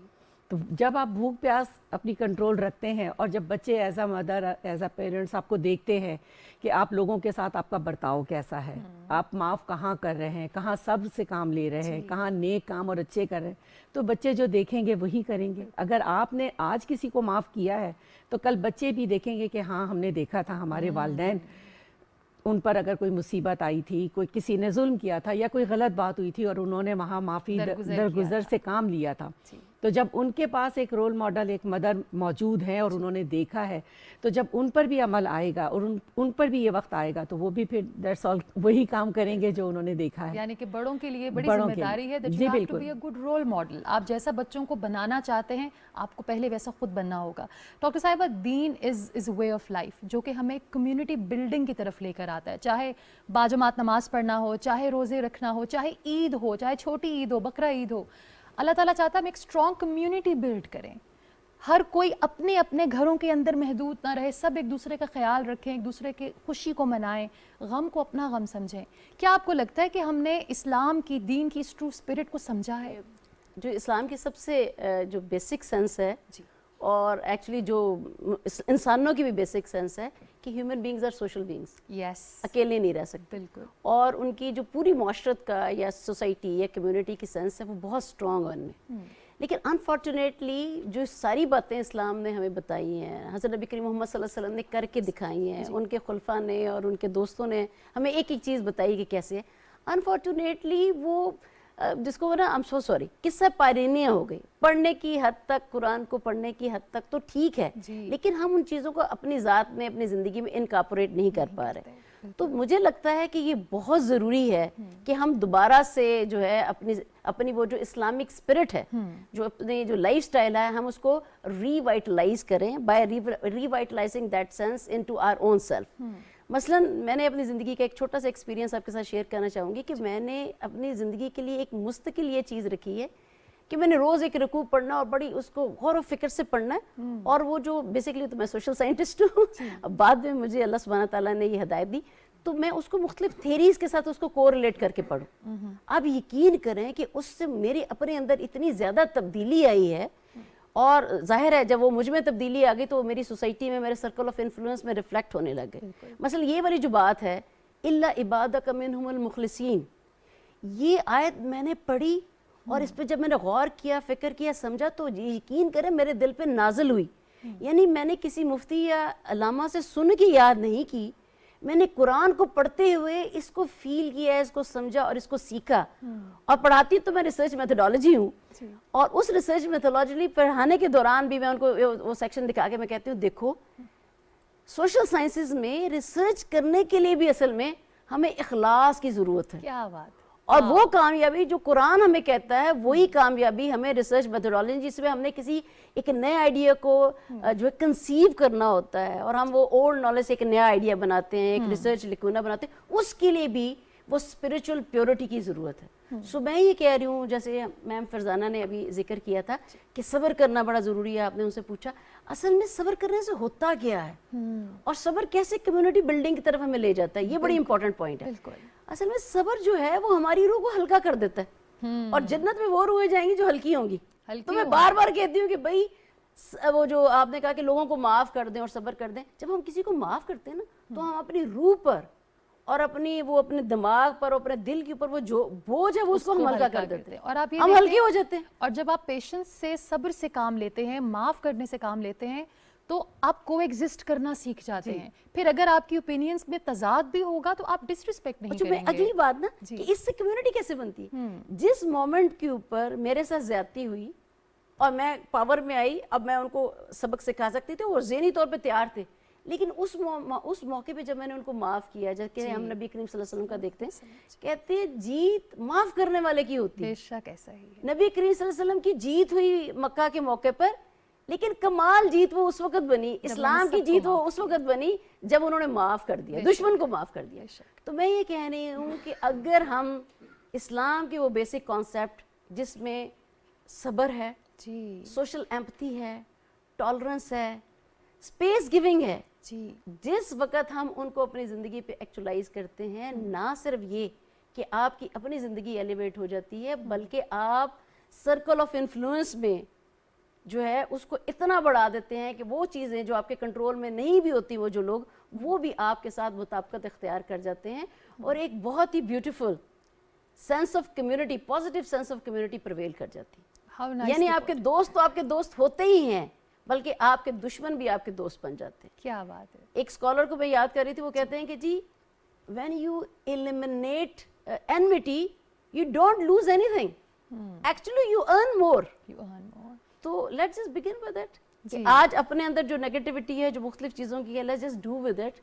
تو جب آپ بھوک پیاس اپنی کنٹرول رکھتے ہیں, اور جب بچے as a mother, as a parents آپ کو دیکھتے ہیں کہ آپ لوگوں کے ساتھ آپ کا برتاؤ کیسا ہے, آپ معاف کہاں کر رہے ہیں, کہاں صبر سے کام لے رہے ہیں, کہاں نیک کام اور اچھے کر رہے ہیں, تو بچے جو دیکھیں گے وہی کریں گے. اگر آپ نے آج کسی کو معاف کیا ہے تو کل بچے بھی دیکھیں گے کہ ہاں ہم نے دیکھا تھا ہمارے والدین, ان پر اگر کوئی مصیبت آئی تھی, کوئی کسی نے ظلم کیا تھا یا کوئی غلط بات ہوئی تھی اور انہوں نے وہاں معافی درگزر سے کام لیا تھا, تو جب ان کے پاس ایک رول ماڈل, ایک مدر موجود ہے اور انہوں نے دیکھا ہے, تو جب ان پر بھی عمل آئے گا اور ان پر بھی یہ وقت آئے گا, تو وہ بھی پھر دیٹس آل وہی کام کریں گے جو انہوں نے دیکھا ہے. یعنی کہ بڑوں کے لیے بڑی ذمہ داری ہے that you have to be a good role model. آپ جیسا بچوں کو بنانا چاہتے ہیں, آپ کو پہلے ویسا خود بننا ہوگا. ڈاکٹر صاحبہ, دین از اے وے آف لائف جو کہ ہمیں کمیونٹی بلڈنگ کی طرف لے کر آتا ہے. چاہے باجماعت نماز پڑھنا ہو, چاہے روزے رکھنا ہو, چاہے عید ہو, چاہے چھوٹی عید ہو, بقرہ عید ہو, اللہ تعالیٰ چاہتا ہے ہم ایک اسٹرانگ کمیونٹی بلڈ کریں. ہر کوئی اپنے اپنے گھروں کے اندر محدود نہ رہے, سب ایک دوسرے کا خیال رکھیں, ایک دوسرے کی خوشی کو منائیں, غم کو اپنا غم سمجھیں. کیا آپ کو لگتا ہے کہ ہم نے اسلام کی, دین کی اس ٹرو اسپرٹ کو سمجھا ہے؟ جو اسلام کی سب سے جو بیسک سینس ہے, اور ایکچولی جو انسانوں کی بھی بیسک سینس ہے کہ human beings are social beings, yes, اکیلے نہیں رہ سکتے. بالکل. اور ان کی جو پوری معاشرت کا یا سوسائٹی یا کمیونٹی کی سینس ہے وہ بہت اسٹرانگ ہے ان میں. لیکن انفارچونیٹلی جو ساری باتیں اسلام نے ہمیں بتائی ہیں, حضرت نبی کریم محمد صلی اللہ علیہ وسلم نے کر کے دکھائی ہیں, ان کے خلفاء نے اور ان کے دوستوں نے ہمیں ایک ایک چیز بتائی کہ کیسے ہے. انفارچونیٹلی وہ جس کو نا, I'm so sorry, قصہ پارینیاں ہو گئی. پڑھنے کی حد تک, قرآن کو پڑھنے کی حد تک تو ٹھیک ہے, لیکن ہم ان چیزوں کو اپنی ذات میں, اپنی زندگی میں انکارپوریٹ نہیں کر پا رہے. تو مجھے لگتا ہے کہ یہ بہت ضروری ہے کہ ہم دوبارہ سے جو ہے اپنی وہ جو اسلامک اسپرٹ ہے, جو اپنی جو لائف سٹائل ہے, ہم اس کو ری وائٹلائز کریں by revitalising that sense into our own self. مثلا میں نے اپنی زندگی کا ایک چھوٹا سا ایکسپیرینس آپ کے ساتھ شیئر کرنا چاہوں گی کہ میں نے اپنی زندگی کے لیے ایک مستقل یہ چیز رکھی ہے کہ میں نے روز ایک رکوع پڑھنا اور بڑی اس کو غور و فکر سے پڑھنا ہے. اور وہ جو بیسکلی تو میں سوشل سائنٹسٹ ہوں, بعد میں مجھے اللہ سبحانہ تعالیٰ نے یہ ہدایت دی, تو میں اس کو مختلف تھیریز کے ساتھ اس کو کوریلیٹ کر کے پڑھوں. آپ یقین کریں کہ اس سے میرے اپنے اندر اتنی زیادہ تبدیلی آئی ہے, اور ظاہر ہے جب وہ مجھ میں تبدیلی آ گئی تو میری سوسائٹی میں, میرے سرکل آف انفلوئنس میں ریفلیکٹ ہونے لگ گئے. مثلا یہ والی جو بات ہے, الا عبادک منہم المخلصین, یہ آیت میں نے پڑھی اور اس پہ جب میں نے غور کیا, فکر کیا, سمجھا, تو یقین کریں میرے دل پہ نازل ہوئی. یعنی میں نے کسی مفتی یا علامہ سے سن کے یاد نہیں کی, میں نے قرآن کو پڑھتے ہوئے اس کو فیل کیا, اس کو سمجھا اور اس کو سیکھا. اور پڑھاتی تو میں ریسرچ میتھڈالوجی ہوں, اور اس ریسرچ میتھڈالوجی پڑھانے کے دوران بھی میں ان کو وہ سیکشن دکھا کے میں کہتی ہوں, دیکھو سوشل سائنسز میں ریسرچ کرنے کے لیے بھی اصل میں ہمیں اخلاص کی ضرورت ہے. کیا بات. اور وہ کامیابی جو قرآن ہمیں کہتا ہے, وہی کامیابی ہمیں ریسرچ میتھڈالوجی, جس میں ہم نے کسی ایک نئے آئیڈیا کو جو ہے کنسیو کرنا ہوتا ہے, اور ہم وہ اولڈ نالج سے ایک نیا آئیڈیا بناتے ہیں, ایک ریسرچ لکھونا بناتے ہیں, اس کے لیے بھی وہ اسپریچول پیورٹی کی ضرورت ہے. سو میں یہ کہہ رہی ہوں, جیسے میم فرزانہ نے ابھی ذکر کیا تھا کہ صبر کرنا بڑا ضروری ہے, آپ نے ان سے پوچھا اصل میں صبر کرنے سے ہوتا کیا ہے, اور صبر کیسے کمیونٹی بلڈنگ کی طرف ہمیں لے جاتا ہے, یہ بڑی امپورٹنٹ پوائنٹ ہے. اصل میں صبر جو ہے وہ ہماری روح کو ہلکا کر دیتا ہے, اور جنت میں وہ روحیں جائیں گی جو ہلکی ہوں گی. تو میں بار بار کہتی ہوں کہ بھائی وہ جو آپ نے کہا کہ لوگوں کو معاف کر دیں اور صبر کر دیں, جب ہم کسی کو معاف کرتے ہیں نا, تو ہم اپنی روح پر اور وہ اپنے دماغ پر اور اپنے دل کے اوپر وہ جو بوجھ ہے وہ اس کو ہم ہلکا کر دیتے ہیں اور آپ یہ ہم ہلکے ہو جاتے ہیں. اور جب آپ پیشنس سے صبر سے کام لیتے ہیں, معاف کرنے سے کام لیتے ہیں, تو آپ کو ایگزسٹ کرنا سیکھ جاتے ہیں. پھر اگر آپ کی اوپینینز میں تضاد بھی ہوگا تو آپ ڈس رسپیکٹ نہیں کریں گے. اگلی بات نا کہ اس سے کمیونٹی کیسے بنتی ہے. جس مومنٹ کے اوپر میرے ساتھ زیادتی ہوئی اور میں پاور میں آئی, اب میں ان کو سبق سکھا سکتی تھی, وہ ذہنی طور پہ تیار تھے, لیکن اس موقع پہ جب میں نے ان کو معاف کیا, جیسے ہم نبی کریم صلی اللہ علیہ وسلم کا دیکھتے ہیں, کہتے ہیں جیت معاف کرنے والے کی ہوتی ہے. بے شک ایسا ہی ہے. نبی کریم صلی اللہ علیہ وسلم کی جیت ہوئی مکہ کے موقع پر, لیکن کمال جیت وہ اس وقت بنی, اسلام کی جیت وہ اس وقت بنی جب انہوں نے معاف کر دیا, دشمن کو معاف کر دیا. تو میں یہ کہہ رہی ہوں کہ اگر ہم اسلام کے وہ بیسک کانسیپٹ جس میں صبر ہے, سوشل ایمپتھی ہے, ٹالرنس ہے, اسپیس گیونگ ہے, جس وقت ہم ان کو اپنی زندگی پہ ایکچولائز کرتے ہیں, نہ صرف یہ کہ آپ کی اپنی زندگی ایلیویٹ ہو جاتی ہے, بلکہ آپ سرکل آف انفلوئنس میں جو ہے اس کو اتنا بڑھا دیتے ہیں کہ وہ چیزیں جو آپ کے کنٹرول میں نہیں بھی ہوتی, وہ جو لوگ وہ بھی آپ کے ساتھ مطابقت اختیار کر جاتے ہیں, اور ایک بہت ہی beautiful sense of community, positive sense of community prevail کر جاتی ہے. یعنی آپ کے دوست تو آپ کے دوست ہوتے ہی ہیں, بلکہ آپ کے دشمن بھی آپ کے دوست بن جاتے ہیں. کیا بات ہے. ایک اسکالر کو میں یاد کر رہی تھی, وہ کہتے ہیں کہ جی when you eliminate enmity you don't lose anything, actually you earn more. تو let's just begin with it. آج اپنے اندر جو نیگیٹیوٹی ہے, جو مختلف چیزوں کی ہے, let's just do with it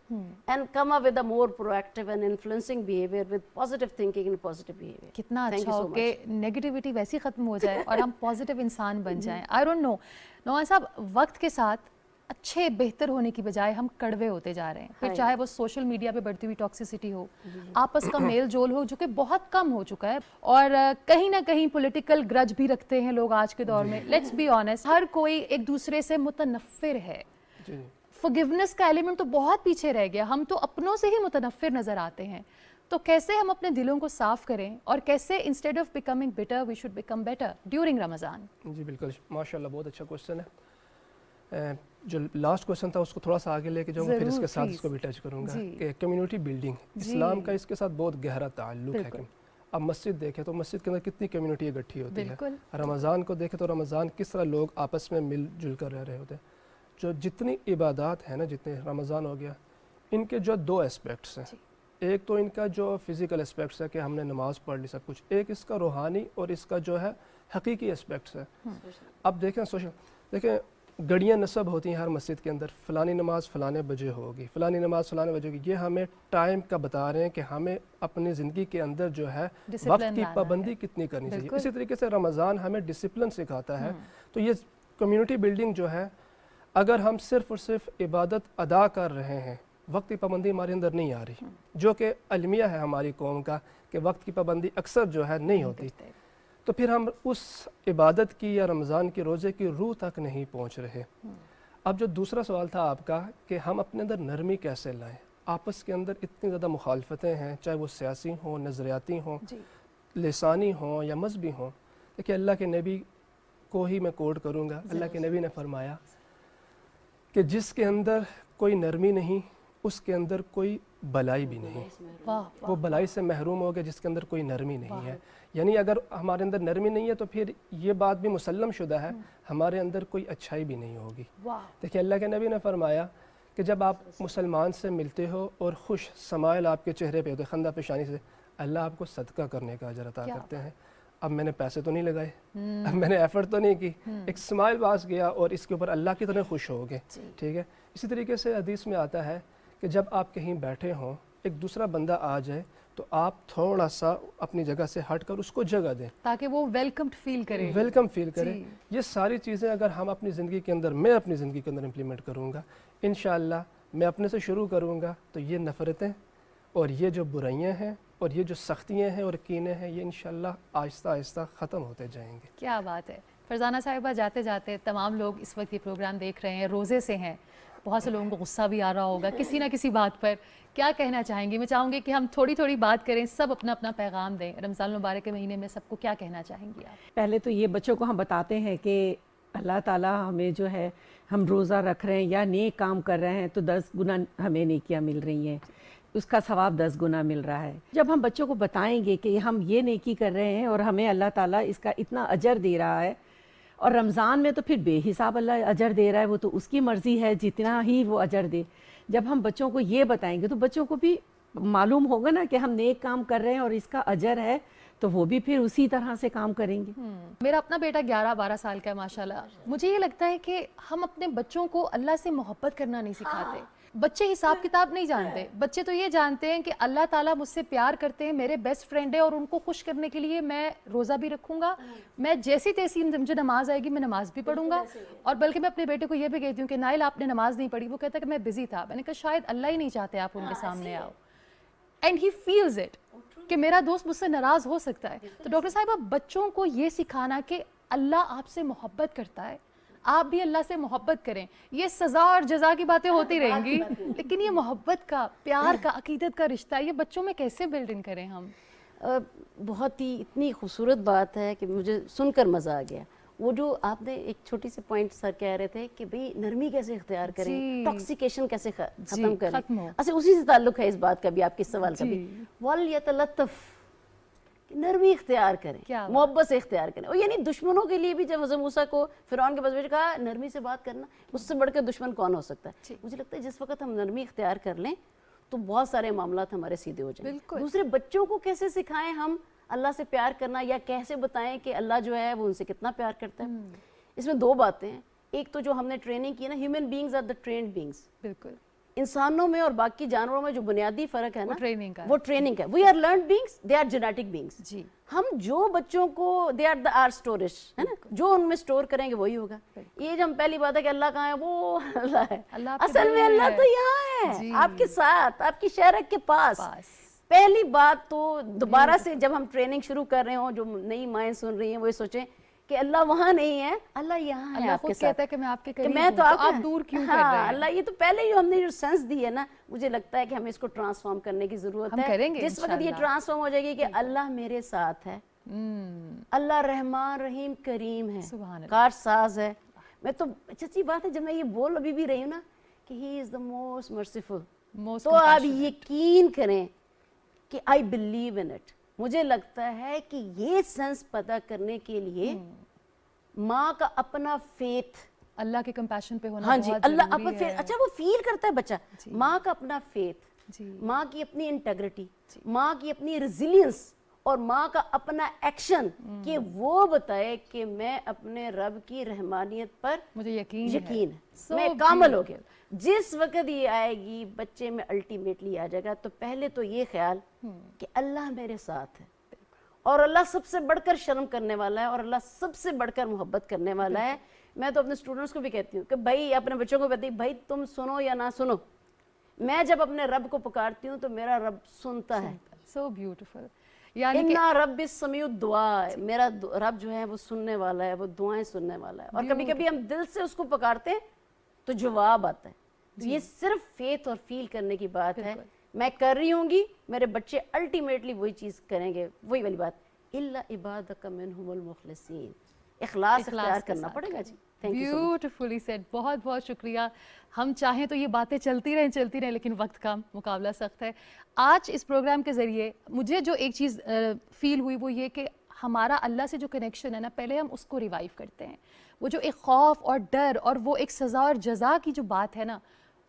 and come up with a more proactive and influencing behavior with positive thinking and positive behavior. کتنا اچھا ہو کہ نیگیٹیوٹی ویسی ختم ہو جائے اور ہم پازیٹیو انسان بن جائیں. I don't know, نوان صاحب, وقت کے ساتھ اچھے بہتر ہونے کی بجائے ہم کڑوے ہوتے جا رہے ہیں. پھر چاہے وہ سوشل میڈیا پہ بڑھتی ہوئی ٹاکسیسٹی ہو, آپس کا میل جول ہو جو کہ بہت کم ہو چکا ہے, اور کہیں نہ کہیں پولیٹیکل گرج بھی رکھتے ہیں لوگ آج کے دور میں. لیٹس بی آنیسٹ, ہر کوئی ایک دوسرے سے متنفر ہے. فورگیونیس کا ایلیمنٹ تو بہت پیچھے رہ گیا, ہم تو اپنوں سے ہی متنفر نظر آتے ہیں. تو کیسے ہم اپنے دلوں کو صاف کریں, اور کیسے instead of becoming better we should become better during Ramzan? جی بالکل, ماشاء اللہ, بہت اچھا کوشچن ہے. جو لاسٹ کوشچن تھا اس کو تھوڑا سا آگے لے کے جاؤں گا, پھر اس کے ساتھ اس کو بھی ٹچ کروں گا کہ کمیونٹی بلڈنگ, اسلام کا اس کے ساتھ بہت گہرا تعلق ہے. کہ اب مسجد دیکھیں تو مسجد کے اندر کتنی کمیونٹی اکٹھی ہوتی ہے. رمضان کو دیکھیں تو رمضان کس طرح لوگ آپس میں مل جل کر رہ رہے ہوتے ہیں. جو جتنی عبادات ہیں نا, جتنے رمضان ہو گیا, ان کے جو دو اسپیکٹس ہیں. ایک تو ان کا جو فزیکل اسپیکٹس ہے کہ ہم نے نماز پڑھ لی سب کچھ, ایک اس کا روحانی اور اس کا جو ہے حقیقی اسپیکٹس ہے. اب دیکھیں دیکھیں گڑیاں نصب ہوتی ہیں ہر مسجد کے اندر, فلانی نماز فلانے بجے ہوگی, فلانی نماز فلانے بجے ہوگی. یہ ہمیں ٹائم کا بتا رہے ہیں کہ ہمیں اپنی زندگی کے اندر جو ہے وقت کی پابندی کتنی کرنی چاہیے. اسی طریقے سے رمضان ہمیں ڈسپلن سکھاتا ہے. تو یہ کمیونٹی بلڈنگ جو ہے, اگر ہم صرف اور صرف عبادت ادا کر رہے ہیں, وقت کی پابندی ہمارے اندر نہیں آ رہی, جو کہ المیہ ہے ہماری قوم کا کہ وقت کی پابندی اکثر جو ہے نہیں ہوتی, تو پھر ہم اس عبادت کی یا رمضان کے روزے کی روح تک نہیں پہنچ رہے. اب جو دوسرا سوال تھا آپ کا کہ ہم اپنے اندر نرمی کیسے لائیں. آپس کے اندر اتنی زیادہ مخالفتیں ہیں, چاہے وہ سیاسی ہوں, نظریاتی ہوں, لسانی ہوں یا مذہبی ہوں. دیکھیے اللہ کے نبی کو ہی میں کوٹ کروں گا. اللہ کے نبی نے فرمایا کہ جس کے اندر کوئی نرمی نہیں اس کے اندر کوئی بلائی بھی نہیں. وہ بلائی سے محروم ہو گیا جس کے اندر کوئی نرمی نہیں ہے. یعنی اگر ہمارے اندر نرمی نہیں ہے تو پھر یہ بات بھی مسلم شدہ ہے, ہمارے اندر کوئی اچھائی بھی نہیں ہوگی. دیکھیں اللہ کے نبی نے فرمایا کہ جب آپ مسلمان سے ملتے ہو اور خوش سمائل آپ کے چہرے پہ ہوتے, خندہ پیشانی سے, اللہ آپ کو صدقہ کرنے کا اجر عطا کرتے ہیں. اب میں نے پیسے تو نہیں لگائے, اب میں نے ایفرٹ تو نہیں کی, ایک سمائل پاس گیا اور اس کے اوپر اللہ کی طرح خوش ہو گئے. ٹھیک ہے. اسی طریقے سے حدیث میں آتا ہے کہ جب آپ کہیں بیٹھے ہوں, ایک دوسرا بندہ آ جائے تو آپ تھوڑا سا اپنی جگہ سے ہٹ کر اس کو جگہ دیں تاکہ وہ ویلکمڈ فیل کرے. ویلکم فیل کرے. یہ ساری چیزیں اگر ہم اپنی زندگی کے اندر, میں اپنی زندگی کے اندر امپلیمنٹ کروں گا, انشاءاللہ میں اپنے سے شروع کروں گا, تو یہ نفرتیں اور یہ جو برائیاں ہیں اور یہ جو سختیاں ہیں اور کینے ہیں, یہ انشاءاللہ آہستہ آہستہ ختم ہوتے جائیں گے. کیا بات ہے. فرزانہ صاحبہ, جاتے جاتے تمام لوگ اس وقت یہ پروگرام دیکھ رہے ہیں, روزے سے ہیں, بہت سے لوگوں کو غصہ بھی آ رہا ہوگا کسی نہ کسی بات پر, کیا کہنا چاہیں گے؟ میں چاہوں گی کہ ہم تھوڑی تھوڑی بات کریں, سب اپنا اپنا پیغام دیں. رمضان المبارک کے مہینے میں سب کو کیا کہنا چاہیں گی آپ؟ پہلے تو یہ بچوں کو ہم بتاتے ہیں کہ اللہ تعالیٰ ہمیں جو ہے, ہم روزہ رکھ رہے ہیں یا نیک کام کر رہے ہیں تو 10 گنا ہمیں نیکیاں مل رہی ہیں. اس کا ثواب 10 گنا مل رہا ہے. جب ہم بچوں کو بتائیں گے کہ ہم یہ نیکی کر رہے ہیں اور ہمیں اللہ تعالیٰ اس کا اتنا اجر دے رہا ہے، اور رمضان میں تو پھر بے حساب اللہ اجر دے رہا ہے، وہ تو اس کی مرضی ہے جتنا ہی وہ اجر دے. جب ہم بچوں کو یہ بتائیں گے تو بچوں کو بھی معلوم ہوگا نا کہ ہم نیک کام کر رہے ہیں اور اس کا اجر ہے، تو وہ بھی پھر اسی طرح سے کام کریں گے. میرا اپنا بیٹا 11-12 سال کا ہے ماشاءاللہ. مجھے یہ لگتا ہے کہ ہم اپنے بچوں کو اللہ سے محبت کرنا نہیں سکھاتے. بچے حساب کتاب نہیں جانتے. بچے تو یہ جانتے ہیں کہ اللہ تعالیٰ مجھ سے پیار کرتے ہیں، میرے بیسٹ فرینڈ ہے، اور ان کو خوش کرنے کے لیے میں روزہ بھی رکھوں گا، میں جیسی تیسی مجھے نماز آئے گی میں نماز بھی پڑھوں گا. اور بلکہ میں اپنے بیٹے کو یہ بھی کہتی ہوں کہ نائل آپ نے نماز نہیں پڑھی. وہ کہتا ہے کہ میں بزی تھا. میں نے کہا شاید اللہ ہی نہیں چاہتے آپ ان کے سامنے آؤ. اینڈ ہی فیلز اٹ کہ میرا دوست مجھ سے ناراض ہو سکتا ہے. تو ڈاکٹر صاحبہ بچوں کو یہ سکھانا کہ اللہ آپ سے محبت کرتا ہے، آپ بھی اللہ سے محبت کریں. یہ سزا اور جزا کی باتیں ہوتی رہیں گی، لیکن یہ محبت کا، پیار کا، عقیدت کا رشتہ ہے، یہ بچوں میں کیسے بلڈ ان کریں ہم؟ بہت ہی اتنی خوبصورت بات ہے کہ مجھے سن کر مزہ آ گیا. وہ جو آپ نے ایک چھوٹی سی پوائنٹ سر کہہ رہے تھے کہ بھئی نرمی کیسے اختیار کریں، ٹاکسیکیشن کیسے ختم کریں. اچھا اسی سے تعلق ہے اس بات کا بھی، آپ کے سوال کا بھی. وَلْيَتَلَطَّفْ، نرمی اختیار کریں، محبت سے اختیار کریں. اور یعنی دشمنوں کے لیے بھی جب حضرت موسیٰ کو فرعون کے پاس کہا نرمی سے بات کرنا، اس سے بڑھ کے دشمن کون ہو سکتا ہے. مجھے لگتا ہے جس وقت ہم نرمی اختیار کر لیں تو بہت سارے معاملات ہمارے سیدھے ہو جائیں. دوسرے بچوں کو کیسے سکھائیں ہم اللہ سے پیار کرنا، یا کیسے بتائیں کہ اللہ جو ہے وہ ان سے کتنا پیار کرتا ہے. اس میں دو باتیں ہیں. ایک تو جو ہم نے ٹریننگ کی نا، human beings are the trained beings. بالکل انسانوں میں اور باقی جانوروں میں جو بنیادی فرق ہے نا، وہ ٹریننگ کا. We are learned beings, they are genetic beings. جی ہم جو بچوں کو دے آر آر اسٹورج ہے نا، جو ان میں اسٹور کریں گے وہی ہوگا. یہ جو ہم پہلی بات ہے کہ اللہ کہاں ہے، وہ اللہ ہے. اصل میں اللہ تو یہاں ہے، آپ کے ساتھ، آپ کی شہرک کے پاس. پہلی بات تو دوبارہ سے جب ہم ٹریننگ شروع کر رہے ہوں، جو نئی مائیں سن رہی ہیں وہ یہ سوچیں کہ اللہ وہاں نہیں ہے، اللہ یہاں ہے آپ کے ساتھ. کہتا ہے کہ میں آپ کے قریب میں ہوں، تو آپ دور کیوں کر رہے ہیں. اللہ یہ تو پہلے ہی ہم نے جو سینس دی ہے نا، مجھے لگتا ہے کہ ہمیں اس کو ٹرانسفارم کرنے کی ضرورت ہے. جس وقت یہ ٹرانسفارم ہو جائے گی کہ اللہ میرے ساتھ ہے، اللہ رحمان رحیم کریم ہے، کار ساز ہے. میں تو سچی بات ہے جب میں یہ بول ابھی بھی رہی ہوں نا کہ ہی از دا موسٹ مرسیفل، تو آپ یقین کریں کہ آئی بلیو ان اٹ. مجھے لگتا ہے کہ یہ سینس پتہ کرنے کے لیے ماں کا اپنا فیتھ، اللہ کے کمپیشن پہ ہونا. ہاں جی، اللہ اپنا فیتھ. اچھا وہ فیل کرتا ہے بچہ، ماں کا اپنا فیتھ، ماں کی اپنی انٹیگریٹی، ماں کی اپنی ریزیلینس، اور ماں کا اپنا ایکشن کہ وہ بتائے کہ میں اپنے رب کی رحمانیت پر مجھے یقین ہے، میں کامل ہو گیا. جس وقت یہ آئے گی بچے میں الٹیمیٹلی آ جائے گا. تو پہلے تو یہ خیال کہ اللہ میرے ساتھ ہے، اور اللہ سب سے بڑھ کر شرم کرنے والا ہے، اور اللہ سب سے بڑھ کر محبت کرنے والا ہے. میں تو اپنے اسٹوڈنٹس کو بھی کہتی ہوں کہ بھائی اپنے بچوں کو کہتی ہوں بھائی تم سنو یا نہ سنو، میں جب اپنے رب کو پکارتی ہوں تو میرا رب سنتا ہے. So beautiful. اِنَّا رَبِّ السَّمِيعُ الدُّعَاء، میرا رب جو ہے وہ سننے والا ہے، وہ دعائیں سننے والا ہے. اور کبھی کبھی ہم دل سے اس کو پکارتے ہیں تو جواب آتا ہے. یہ صرف فیتھ اور فیل کرنے کی بات ہے. میں کر رہی ہوں گی، میرے بچے الٹیمیٹلی وہی چیز کریں گے. وہی والی بات، اِلَّا عِبَادَكَ مِنْهُمُ الْمُخْلَصِينَ. اخلاص اختیار کرنا پڑے گا. جی بیوٹیفلی سیڈ. بہت بہت شکریہ. ہم چاہیں تو یہ باتیں چلتی رہیں لیکن وقت کا مقابلہ سخت ہے. آج اس پروگرام کے ذریعے مجھے جو ایک چیز فیل ہوئی وہ یہ کہ ہمارا اللہ سے جو کنیکشن ہے نا، پہلے ہم اس کو ریوائیو کرتے ہیں. وہ جو ایک خوف اور ڈر اور وہ ایک سزا اور جزا کی جو بات ہے نا،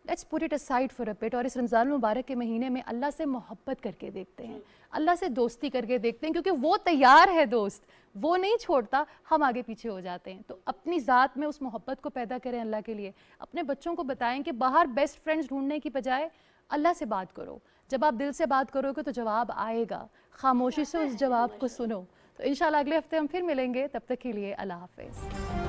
let's put it aside for a but. اور اس رمضان المبارک کے مہینے میں اللہ سے محبت کر کے دیکھتے ہیں، اللہ سے دوستی کر کے دیکھتے ہیں، کیونکہ وہ تیار ہے دوست، وہ نہیں چھوڑتا، ہم آگے پیچھے ہو جاتے ہیں. تو اپنی ذات میں اس محبت کو پیدا کریں اللہ کے لیے. اپنے بچوں کو بتائیں کہ باہر بیسٹ فرینڈز ڈھونڈنے کی بجائے اللہ سے بات کرو. جب آپ دل سے بات کرو گے تو جواب آئے گا، خاموشی سے اس جواب کو سنو. تو انشاءاللہ اگلے ہفتے ہم پھر ملیں گے. تب تک کے لیے اللہ حافظ.